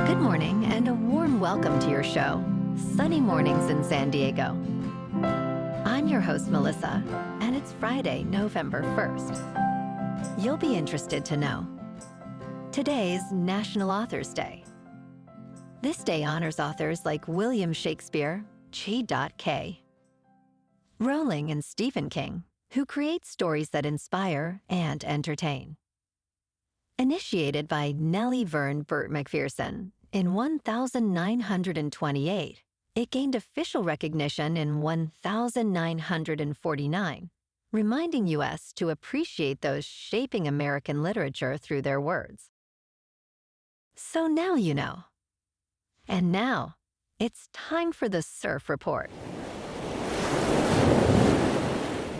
Good morning and a warm welcome to your show, Sunny Mornings in San Diego. I'm your host, Melissa, and it's Friday, November 1st. You'll be interested to know. Today's National Authors Day. This day honors authors like William Shakespeare, G.K. Rowling, and Stephen King, who create stories that inspire and entertain. Initiated by Nellie Verne Burt McPherson in 1928, it gained official recognition in 1949, reminding U.S. to appreciate those shaping American literature through their words. So now you know. And now, it's time for the Surf Report.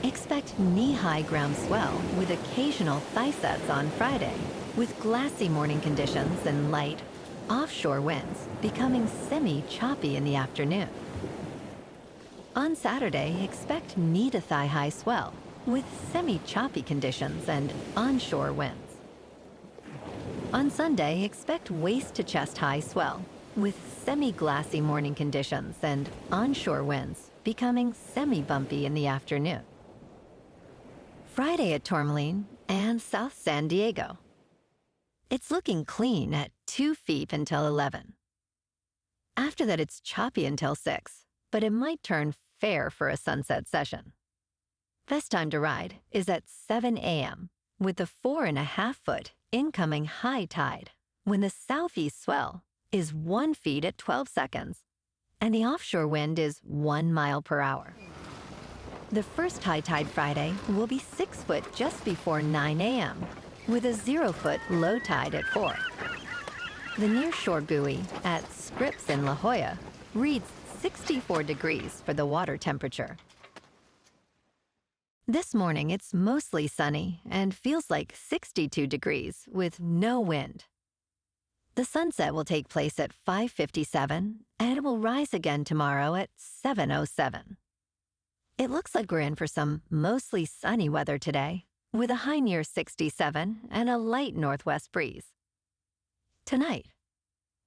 Expect knee-high ground swell with occasional thigh sets on Friday, with glassy morning conditions and light, offshore winds becoming semi-choppy in the afternoon. On Saturday, expect knee to thigh-high swell with semi-choppy conditions and onshore winds. On Sunday, expect waist to chest-high swell with semi-glassy morning conditions and onshore winds becoming semi-bumpy in the afternoon. Friday at Tourmaline and South San Diego. It's looking clean at 2 feet until 11. After that, it's choppy until 6, but it might turn fair for a sunset session. Best time to ride is at 7 a.m. with the 4.5-foot incoming high tide, when the southeast swell is 1 foot at 12 seconds, and the offshore wind is 1 mile per hour. The first high tide Friday will be 6 foot just before 9 a.m., with a 0-foot low tide at 4. The nearshore buoy at Scripps in La Jolla reads 64 degrees for the water temperature. This morning, it's mostly sunny and feels like 62 degrees with no wind. The sunset will take place at 5:57, and it will rise again tomorrow at 7:07. It looks like we're in for some mostly sunny weather today, with a high near 67 and a light northwest breeze. Tonight,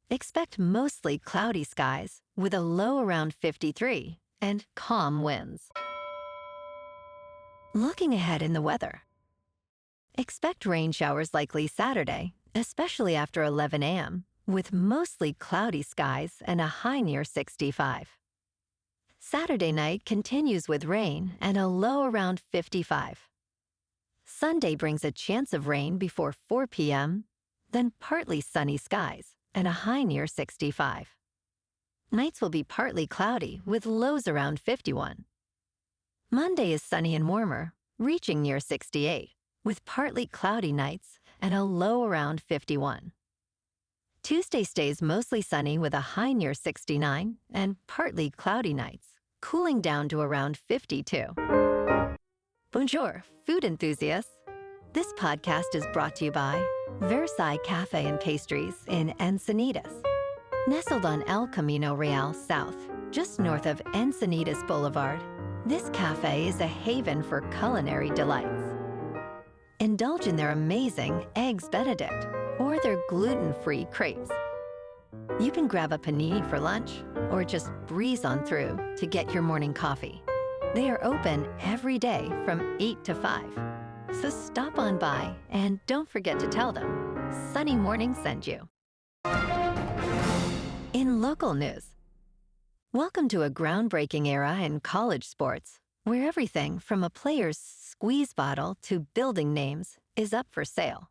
expect mostly cloudy skies with a low around 53 and calm winds. Looking ahead in the weather. Expect rain showers likely Saturday, especially after 11 a.m., with mostly cloudy skies and a high near 65. Saturday night continues with rain and a low around 55. Sunday brings a chance of rain before 4 p.m., then partly sunny skies and a high near 65. Nights will be partly cloudy with lows around 51. Monday is sunny and warmer, reaching near 68, with partly cloudy nights and a low around 51. Tuesday stays mostly sunny with a high near 69 and partly cloudy nights, cooling down to around 52. Bonjour, food enthusiasts. This podcast is brought to you by Versailles Cafe and Pastries in Encinitas. Nestled on El Camino Real South, just north of Encinitas Boulevard, this cafe is a haven for culinary delights. Indulge in their amazing Eggs Benedict or their gluten-free crepes. You can grab a panini for lunch or just breeze on through to get your morning coffee. They are open every day from 8 to 5. So stop on by and don't forget to tell them Sunny Morning sent you. In local news, welcome to a groundbreaking era in college sports, where everything from a player's squeeze bottle to building names is up for sale.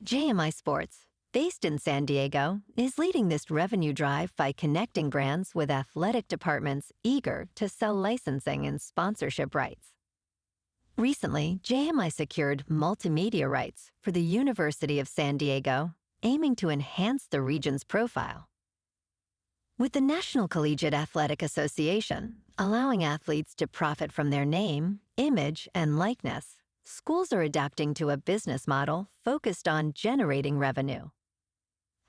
JMI Sports, based in San Diego, is leading this revenue drive by connecting brands with athletic departments eager to sell licensing and sponsorship rights. Recently, JMI secured multimedia rights for the University of San Diego, aiming to enhance the region's profile. With the National Collegiate Athletic Association allowing athletes to profit from their name, image, and likeness, schools are adapting to a business model focused on generating revenue.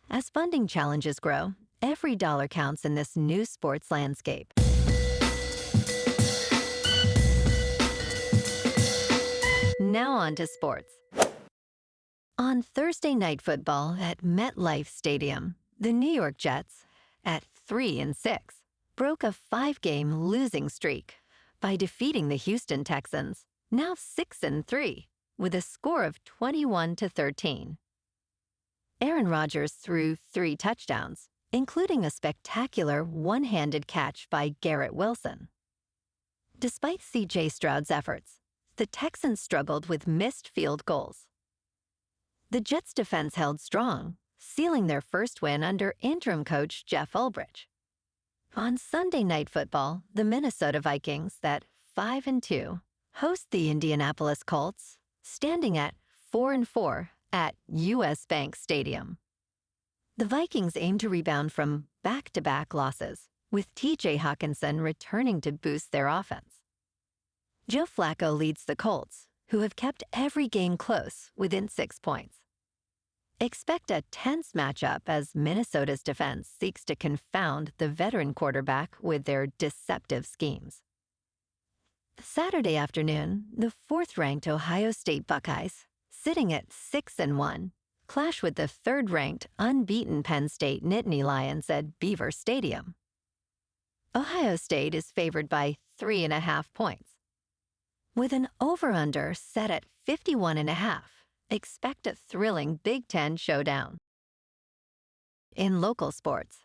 As funding challenges grow, every dollar counts in this new sports landscape. Now on to sports. On Thursday Night Football at MetLife Stadium, the New York Jets, at 3-6, broke a 5-game losing streak by defeating the Houston Texans, now 6-3, with a score of 21-13. Aaron Rodgers threw 3 touchdowns, including a spectacular one-handed catch by Garrett Wilson. Despite C.J. Stroud's efforts, the Texans struggled with missed field goals. The Jets' defense held strong, sealing their first win under interim coach Jeff Ulbrich. On Sunday Night Football, the Minnesota Vikings, at 5-2, host the Indianapolis Colts, standing at 4-4 at U.S. Bank Stadium. The Vikings aim to rebound from back-to-back losses, with T.J. Hawkinson returning to boost their offense. Joe Flacco leads the Colts, who have kept every game close within 6 points. Expect a tense matchup as Minnesota's defense seeks to confound the veteran quarterback with their deceptive schemes. Saturday afternoon, the 4th-ranked Ohio State Buckeyes, sitting at 6-1, clash with the 3rd-ranked unbeaten Penn State Nittany Lions at Beaver Stadium. Ohio State is favored by 3.5 points. With an over-under set at 51.5, expect a thrilling Big Ten showdown. In local sports,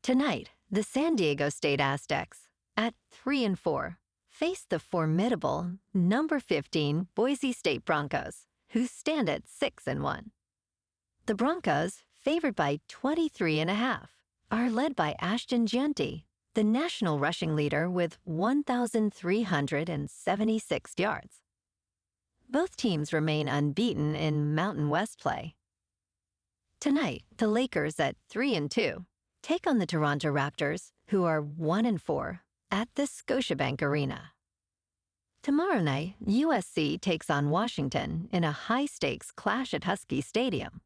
tonight, the San Diego State Aztecs, at 3-4, face the formidable number 15 Boise State Broncos, who stand at 6-1. The Broncos, favored by 23.5, are led by Ashton Giunti, the national rushing leader with 1,376 yards. Both teams remain unbeaten in Mountain West play. Tonight, the Lakers, at 3-2, take on the Toronto Raptors, who are 1-4, at the Scotiabank Arena. Tomorrow night, USC takes on Washington in a high-stakes clash at Husky Stadium.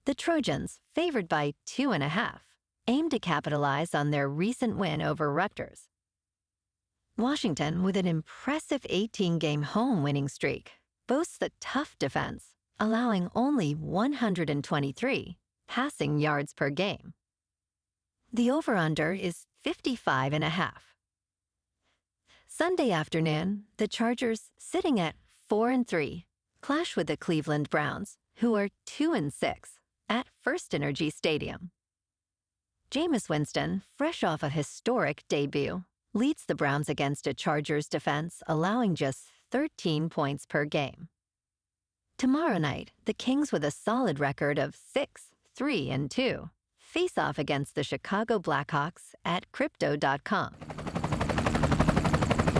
The Trojans, favored by 2.5, aim to capitalize on their recent win over Rutgers. Washington, with an impressive 18-game home winning streak, boasts a tough defense, allowing only 123 passing yards per game. The over-under is 55.5. Sunday afternoon, the Chargers, sitting at 4-3, clash with the Cleveland Browns, who are 2-6, at First Energy Stadium. Jameis Winston, fresh off a historic debut, leads the Browns against a Chargers defense allowing just 13 points per game. Tomorrow night, the Kings, with a solid record of 6-3-2, face off against the Chicago Blackhawks at Crypto.com.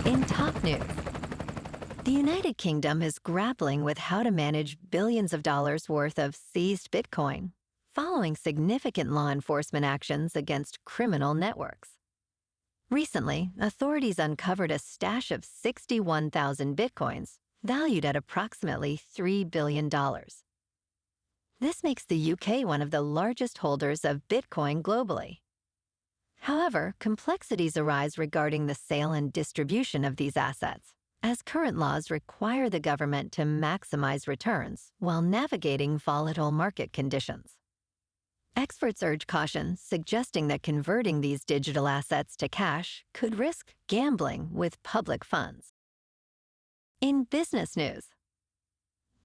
In top news, the United Kingdom is grappling with how to manage billions of dollars worth of seized Bitcoin, following significant law enforcement actions against criminal networks. Recently, authorities uncovered a stash of 61,000 Bitcoins, valued at approximately $3 billion. This makes the UK one of the largest holders of Bitcoin globally. However, complexities arise regarding the sale and distribution of these assets, as current laws require the government to maximize returns while navigating volatile market conditions. Experts urge caution, suggesting that converting these digital assets to cash could risk gambling with public funds. In business news,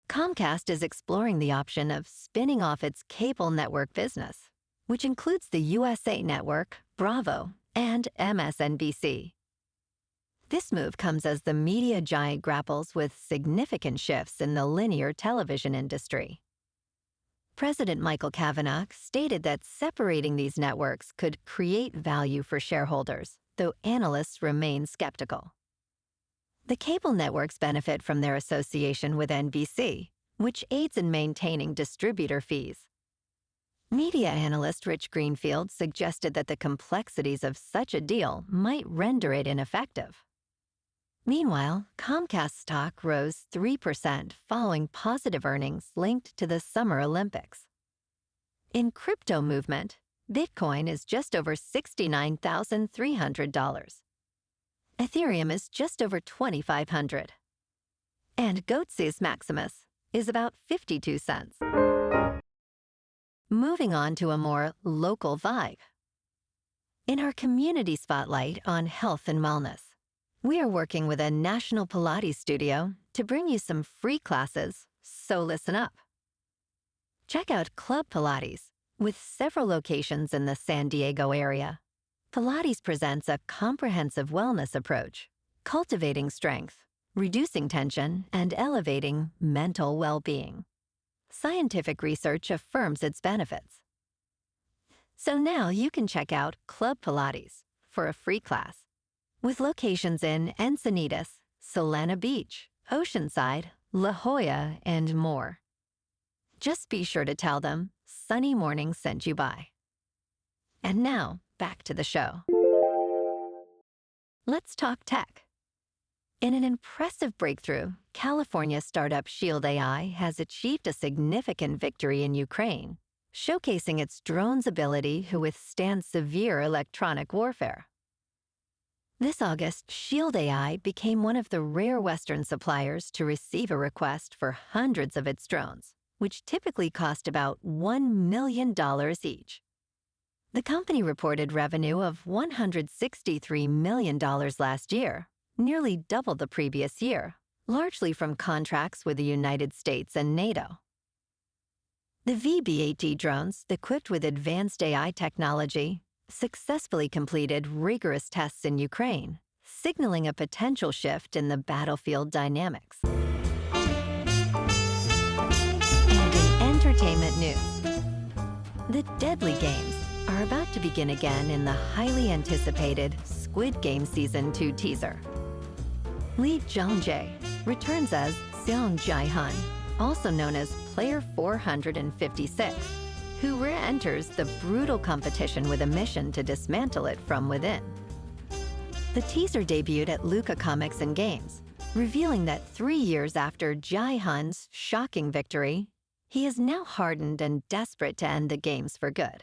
Comcast is exploring the option of spinning off its cable network business, which includes the USA Network, Bravo, and MSNBC. This move comes as the media giant grapples with significant shifts in the linear television industry. President Michael Kavanaugh stated that separating these networks could create value for shareholders, though analysts remain skeptical. The cable networks benefit from their association with NBC, which aids in maintaining distributor fees. Media analyst Rich Greenfield suggested that the complexities of such a deal might render it ineffective. Meanwhile, Comcast stock rose 3% following positive earnings linked to the Summer Olympics. In crypto movement, Bitcoin is just over $69,300. Ethereum is just over $2,500. And Goatsis Maximus, is about 52 cents. Moving on to a more local vibe. In our community spotlight on health and wellness, we are working with a national Pilates studio to bring you some free classes, so listen up. Check out Club Pilates, with several locations in the San Diego area. Pilates presents a comprehensive wellness approach, cultivating strength, reducing tension, and elevating mental well-being. Scientific research affirms its benefits. So now you can check out Club Pilates for a free class, with locations in Encinitas, Solana Beach, Oceanside, La Jolla, and more. Just be sure to tell them Sunny Morning sent you by. And now, back to the show. Let's talk tech. In an impressive breakthrough, California startup Shield AI has achieved a significant victory in Ukraine, showcasing its drone's ability to withstand severe electronic warfare. This August, Shield AI became one of the rare Western suppliers to receive a request for hundreds of its drones, which typically cost about $1 million each. The company reported revenue of $163 million last year, nearly double the previous year, largely from contracts with the United States and NATO. The VB-8D drones, equipped with advanced AI technology, successfully completed rigorous tests in Ukraine, signaling a potential shift in the battlefield dynamics. And in entertainment news, the Deadly Games are about to begin again in the highly anticipated Squid Game Season 2 teaser. Lee Jung-jae returns as Seong Jae-hun, also known as Player 456, who re-enters the brutal competition with a mission to dismantle it from within. The teaser debuted at Luca Comics and Games, revealing that 3 years after Jae-hun's shocking victory, he is now hardened and desperate to end the games for good.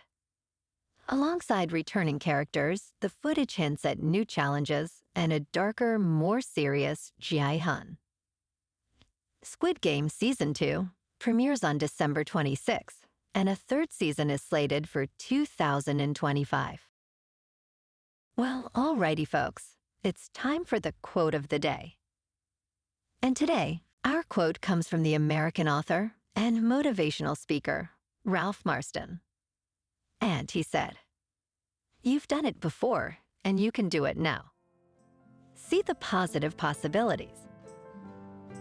Alongside returning characters, the footage hints at new challenges and a darker, more serious Jae-hun. Squid Game Season 2 premieres on December 26, and a third season is slated for 2025. Well, alrighty folks, it's time for the quote of the day. And today, our quote comes from the American author and motivational speaker, Ralph Marston. And he said, "You've done it before, and you can do it now. See the positive possibilities.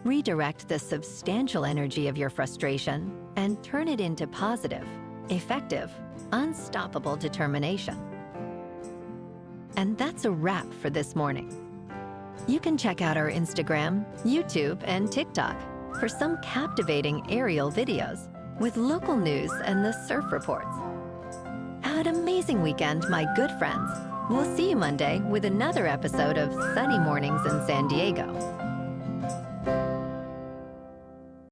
Redirect the substantial energy of your frustration and turn it into positive, effective, unstoppable determination." And that's a wrap for this morning. You can check out our Instagram, YouTube, and TikTok for some captivating aerial videos with local news and the surf reports. Have an amazing weekend, my good friends. We'll see you Monday with another episode of Sunny Mornings in San Diego.